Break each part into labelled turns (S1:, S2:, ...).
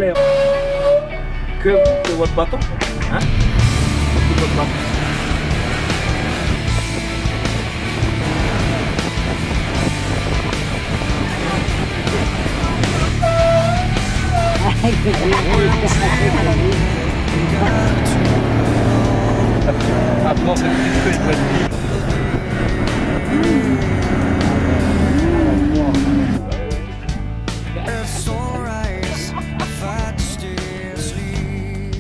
S1: Allez, que votre bâton, hein? Que votre bâton. Maintenant, c'est le petit que je dois dire.
S2: It's alright if I just stay asleep,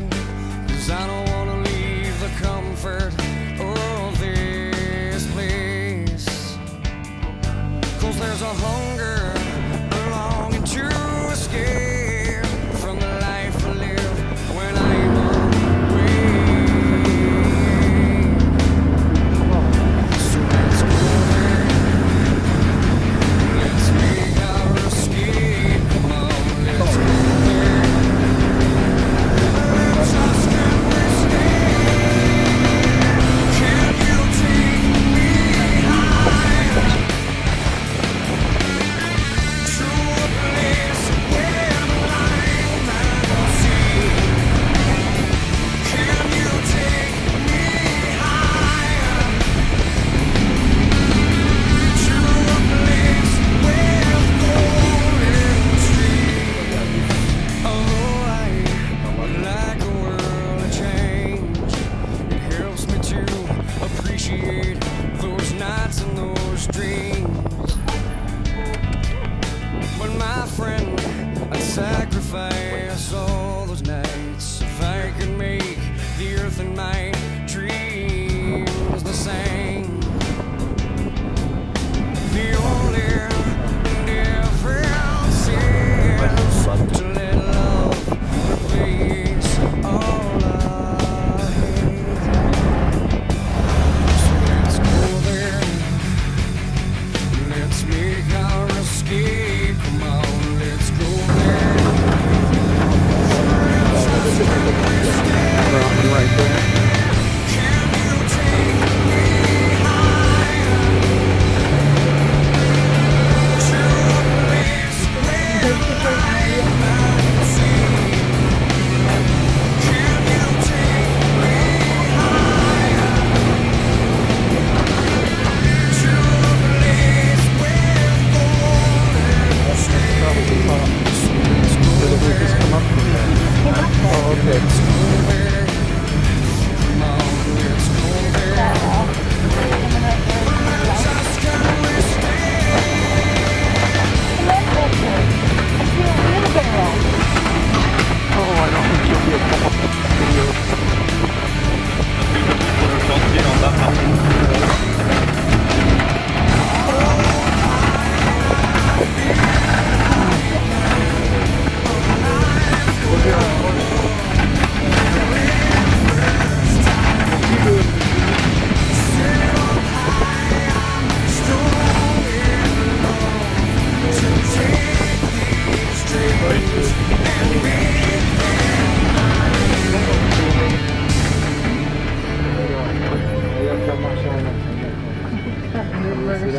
S2: 'cause I don't wanna leave the comfort of this place. 'Cause there's a hunger, a longing to escape from the life I live when I'm away. So let's go there, let's make our escape. Come on, let's go there. Let's just get wasted. Can you take me higher to a place where the light might see? Can you take me higher to a place where golden streams? Although I would like a world of change, it helps me to appreciate those nights and those dreams. But my friend, I'd sacrifice all those nights if I could make the earth and my dreams the same. The only difference is to let love replace all I hate. So let's go there. Let's make our escape. Come on, let's go there. Can you take me higher to a place where the light might see? Can you take me higher to a place where golden streams? Let's go there. Let's go there. Come on, let's go there. Just get wasted.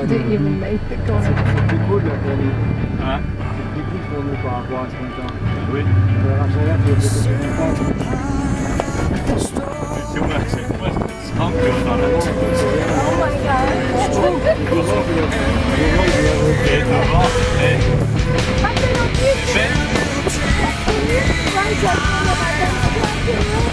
S3: Didn't even make it going.
S4: C'est cool là pour nous.
S1: Hein?
S4: C'est technique pour nous par rapport à ce matin.
S1: Oui.
S4: Là, tu vas faire
S1: C'est moi, c'est un peu dans la
S3: Oh my god.
S1: Et devant, et
S3: I cannot
S1: fait.
S3: Guys, I don't know about that.